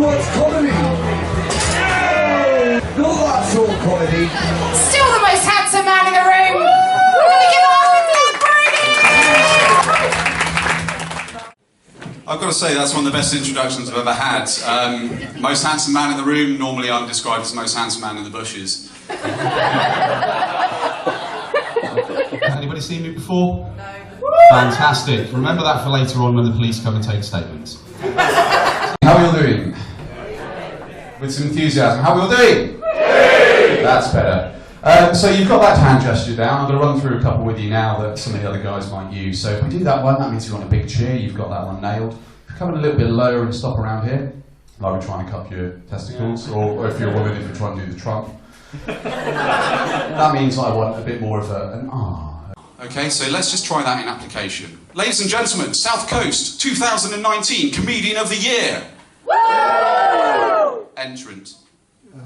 what's comedy? No, not that's all comedy. Still the most handsome man in the room. We're going to give it up to Dan Brady. I've got to say that's one of the best introductions I've ever had. Most handsome man in the room. Normally I'm described as most handsome man in the bushes. Anybody seen me before? No. Fantastic. Remember that for later on when the police come and take statements. How are you all doing? With some enthusiasm. How are we all doing? That's better. So you've got that hand gesture down. I'm going to run through a couple with you now that some of the other guys might use. So if we do that one, that means you're on a big chair. You've got that one nailed. If you come in a little bit lower and stop around here, like we're trying to cup your testicles, or if you're a woman, if you're trying to do the trunk. That means I want a bit more of an ah. Okay, so let's just try that in application. Ladies and gentlemen, South Coast 2019 Comedian of the Year. Woo! Entrant. I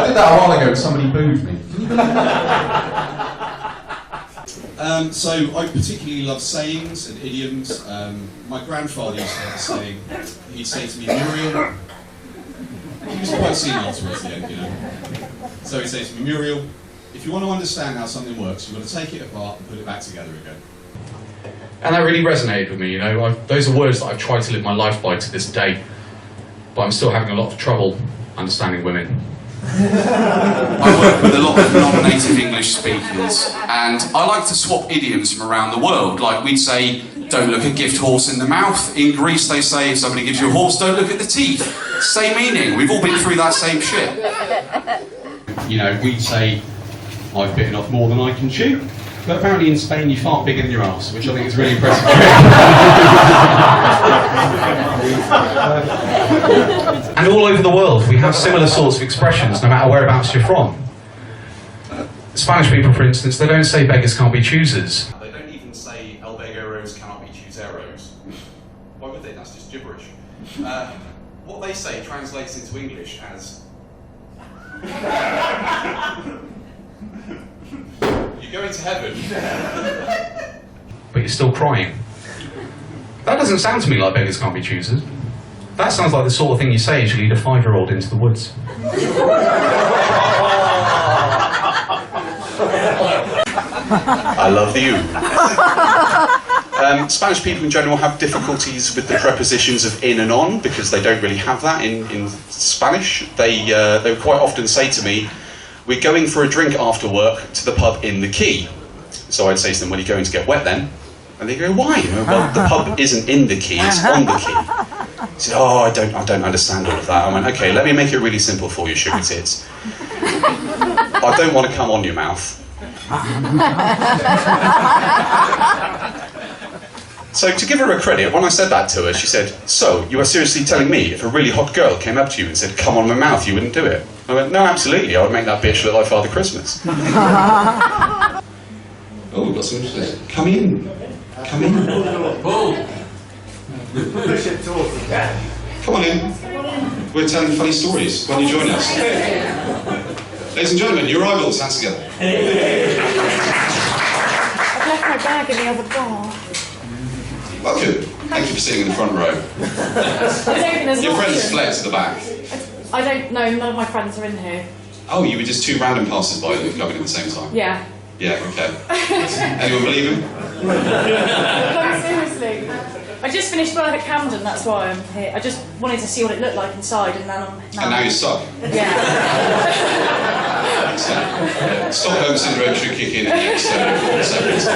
did that a while ago and somebody booed me. Can you believe that? So I particularly love sayings and idioms. My grandfather used to have a saying. He'd say to me, Muriel. He was quite senile towards the end, you know. So he'd say to me, Muriel, if you want to understand how something works, you've got to take it apart and put it back together again. And that really resonated with me, you know. Those are words that I've tried to live my life by to this day, but I'm still having a lot of trouble understanding women. I work with a lot of non-native English speakers, and I like to swap idioms from around the world. Like we'd say, don't look a gift horse in the mouth. In Greece they say, if somebody gives you a horse, don't look at the teeth. Same meaning, we've all been through that same shit. You know, we'd say, I've bitten off more than I can chew. But apparently in Spain you fart bigger than your arse, which I think is really impressive. And all over the world we have similar sorts of expressions, no matter whereabouts you're from. Spanish people, for instance, they don't say beggars can't be choosers. They don't even say el begueros cannot be chooseros. Why would they? That's just gibberish. What they say translates into English as you're going to heaven. But you're still crying. That doesn't sound to me like beggars can't be choosers. That sounds like the sort of thing you say as you lead a 5-year-old into the woods. I love you. Spanish people in general have difficulties with the prepositions of in and on because they don't really have that in Spanish. They would quite often say to me, we're going for a drink after work to the pub in the Quay. So I'd say to them, well, you're going to get wet then? And they go, why? Well, the pub isn't in the Quay, it's on the Quay. He said, oh, I don't understand all of that. I went, okay, let me make it really simple for you, sugar tits. I don't want to come on your mouth. So to give her a credit, when I said that to her, she said, so, you are seriously telling me if a really hot girl came up to you and said, come on my mouth, you wouldn't do it? I went, no, absolutely, I would make that bitch look like Father Christmas. Oh, we've got some interest. Come in. Come in. Oh. Push it towards the cat. Come on in. We're telling funny stories. Why don't you join us? Ladies and gentlemen, your rivals, hands together. I've left my bag in the other bar. Welcome. Thank you for sitting in the front row. Your friends fled to the back. I don't know, none of my friends are in here. Oh, you were just two random passers-by that were coming at the same time? Yeah. Yeah, okay. Anyone believe him? No, seriously. I just finished work at Camden, that's why I'm here. I just wanted to see what it looked like inside, and then I'm... And now you're stuck? Yeah. Stockholm Syndrome should kick in the next 4 seconds.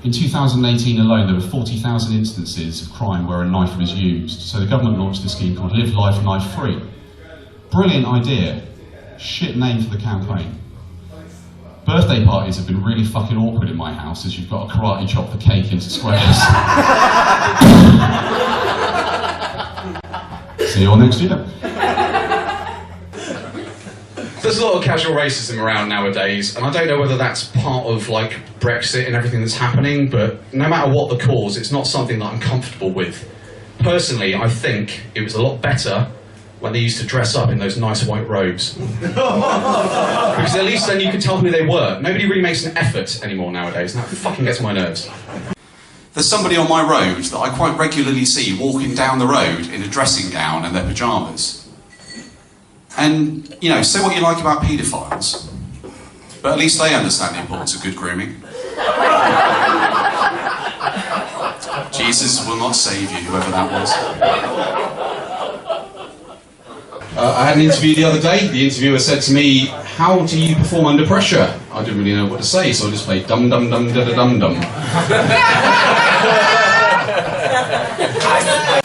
In 2018 alone, there were 40,000 instances of crime where a knife was used. So the government launched a scheme called Live Life Knife Free. Brilliant idea. Shit name for the campaign. Birthday parties have been really fucking awkward in my house as you've got to karate chop the cake into squares. See you all next year. There's a lot of casual racism around nowadays, and I don't know whether that's part of like Brexit and everything that's happening, but no matter what the cause, it's not something that I'm comfortable with. Personally, I think it was a lot better when they used to dress up in those nice white robes. Because at least then you could tell who they were. Nobody really makes an effort anymore nowadays, and that fucking gets my nerves. There's somebody on my road that I quite regularly see walking down the road in a dressing gown and their pyjamas. And, you know, say what you like about paedophiles, but at least they understand the importance of good grooming. Jesus will not save you, whoever that was. I had an interview the other day. The interviewer said to me, "How do you perform under pressure?" I didn't really know what to say, so I just played dum dum dum da da dum dum.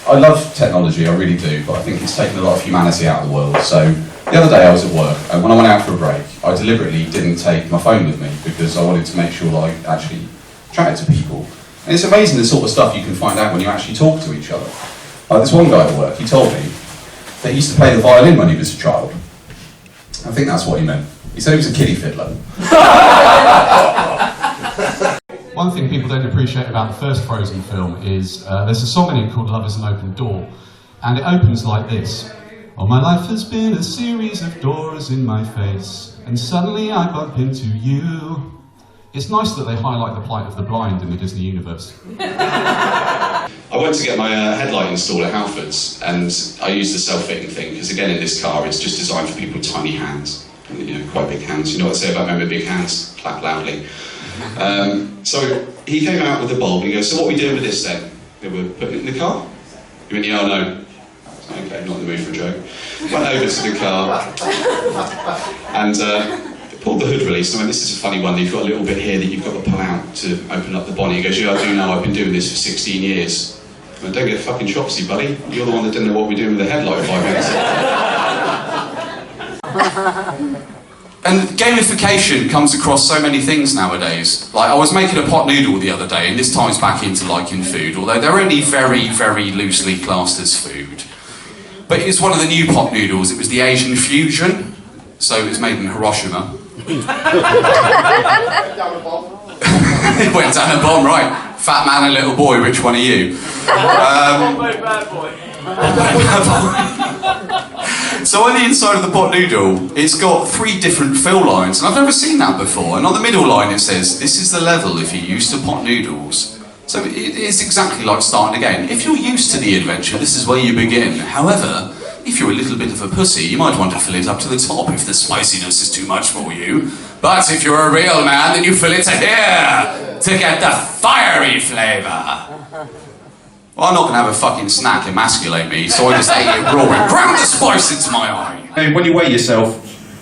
I love technology, I really do, but I think it's taken a lot of humanity out of the world. So the other day I was at work, and when I went out for a break, I deliberately didn't take my phone with me because I wanted to make sure that I actually chatted to people. And it's amazing the sort of stuff you can find out when you actually talk to each other. Like this one guy at work, he told me that he used to play the violin when he was a child. I think that's what he meant. He said he was a kiddie fiddler. One thing people don't appreciate about the first Frozen film is there's a song in it called Love is an Open Door, and it opens like this. Oh, my life has been a series of doors in my face, and suddenly I bump into you. It's nice that they highlight the plight of the blind in the Disney universe. I went to get my headlight installed at Halfords, and I used the self-fitting thing, because again in this car it's just designed for people with tiny hands. You know, quite big hands. You know what I say about men with big hands? Clap loudly. So he came out with the bulb and he goes, "So what are we doing with this then? We're putting it in the car?" He went, "Yeah, no." Okay, not in the mood for a joke. Went over to the car and pulled the hood release. And I went, "This is a funny one. You've got a little bit here that you've got to pull out to open up the bonnet." He goes, "Yeah, I do know. I've been doing this for 16 years. I went, "Don't get fucking chopsy, buddy. You're the one that didn't know what we're doing with the headlight 5 minutes ago." And gamification comes across so many things nowadays. Like, I was making a pot noodle the other day, and this ties back into liking food, although they're only very, very loosely classed as food. But it's one of the new pot noodles. It was the Asian fusion, so it was made in Hiroshima. It went down a bomb, right. Fat man and little boy, which one are you? Bad boy. So on the inside of the pot noodle, it's got 3 different fill lines, and I've never seen that before. And on the middle line it says, "This is the level if you're used to pot noodles." So it is exactly like starting again. If you're used to the adventure, this is where you begin. However, if you're a little bit of a pussy, you might want to fill it up to the top if the spiciness is too much for you. But if you're a real man, then you fill it to here to get the fiery flavour. Well, I'm not going to have a fucking snack emasculate me, so I just ate it raw and crammed the spice into my eye. And when you weigh yourself,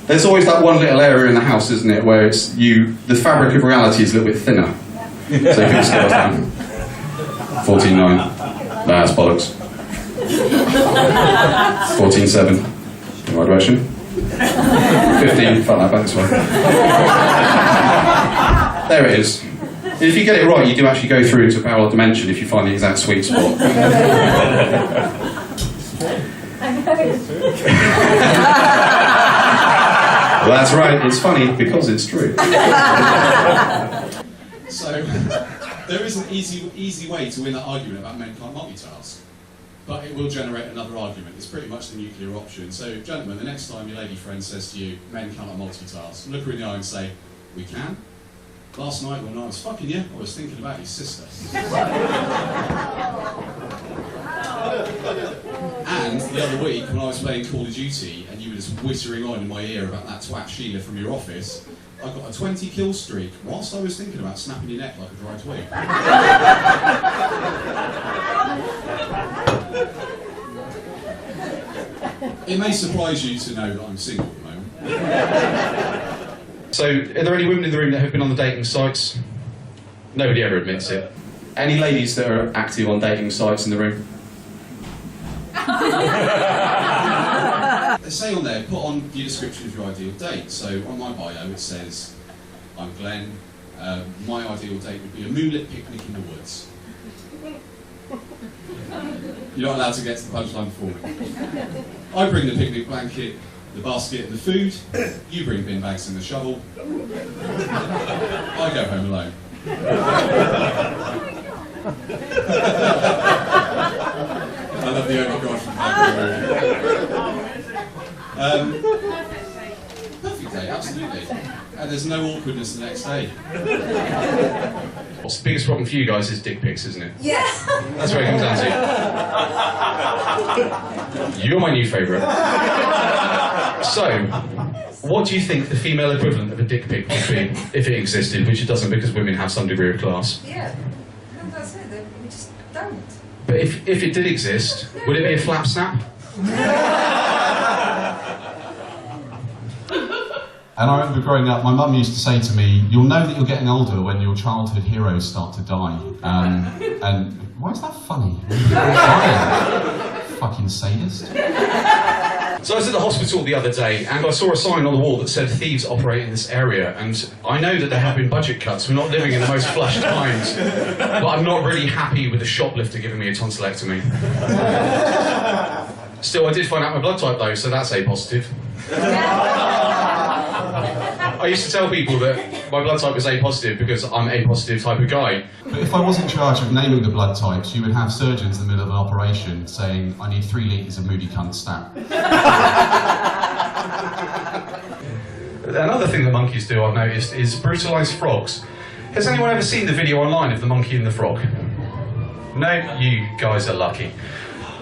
there's always that one little area in the house, isn't it, where it's the fabric of reality is a little bit thinner. So you put the scales down. 14.9. Nah, that's bollocks. 14.7. In the right direction. 15. Fuck that back this way. There it is. If you get it right, you do actually go through into parallel dimension if you find the exact sweet spot. Well, that's right, it's funny because it's true. So, there is an easy way to win that argument about men can't multitask, but it will generate another argument. It's pretty much the nuclear option. So, gentlemen, the next time your lady friend says to you, "Men cannot multitask," look her in the eye and say, "We can. Last night when I was fucking you, I was thinking about your sister." And the other week, when I was playing Call of Duty and you were just whittering on in my ear about that twat Sheila from your office, I got a 20 kill streak whilst I was thinking about snapping your neck like a dry twig. It may surprise you to know that I'm single at the moment. So, are there any women in the room that have been on the dating sites? Nobody ever admits it. Any ladies that are active on dating sites in the room? They say on there, put on your description of your ideal date. So on my bio it says, "I'm Glenn, my ideal date would be a moonlit picnic in the woods." You're not allowed to get to the punchline before me. I bring the picnic blanket, the basket and the food, you bring bin bags and the shovel, I go home alone. I love the overcard from perfect day, absolutely. And there's no awkwardness the next day. What's the biggest problem for you guys is dick pics, isn't it? Yes. That's what it comes down to. You're my new favourite. So, what do you think the female equivalent of a dick pic would be if it existed, which it doesn't because women have some degree of class? Yeah. No, that's it. We just don't. But if it did exist, would it be a flap snap? And I remember growing up, my mum used to say to me, "You'll know that you're getting older when your childhood heroes start to die." And why is that funny? Fucking sadist. So I was at the hospital the other day and I saw a sign on the wall that said thieves operate in this area, and I know that there have been budget cuts, we're not living in the most flush times, but I'm not really happy with the shoplifter giving me a tonsillectomy. Still, I did find out my blood type though, so that's A positive. I used to tell people that my blood type was A positive because I'm A positive type of guy. But if I was in charge of naming the blood types, you would have surgeons in the middle of an operation saying, "I need 3 litres of moody cunt stat." Another thing that monkeys do, I've noticed, is brutalise frogs. Has anyone ever seen the video online of the monkey and the frog? No, you guys are lucky.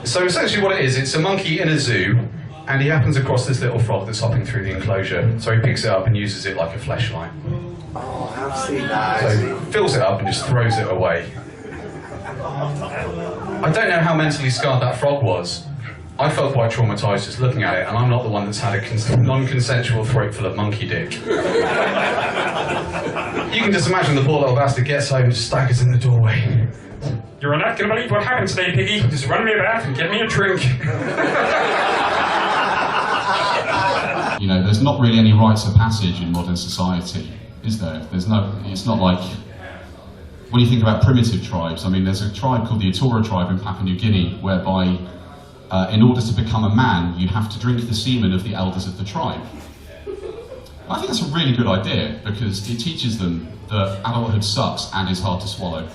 So essentially what it is, it's a monkey in a zoo, and he happens across this little frog that's hopping through the enclosure. So he picks it up and uses it like a fleshlight. Oh, I've seen that. So he fills it up and just throws it away. I don't know how mentally scarred that frog was. I felt quite traumatised just looking at it, and I'm not the one that's had a non-consensual throatful of monkey dick. You can just imagine the poor little bastard gets home and just staggers in the doorway. You're not gonna believe what happened today, Piggy. Just run me a bath and get me a drink. You know, there's not really any rites of passage in modern society, is there? It's not like, when you think about primitive tribes, I mean, there's a tribe called the Atura tribe in Papua New Guinea, whereby in order to become a man, you have to drink the semen of the elders of the tribe. I think that's a really good idea, because it teaches them that adulthood sucks and is hard to swallow.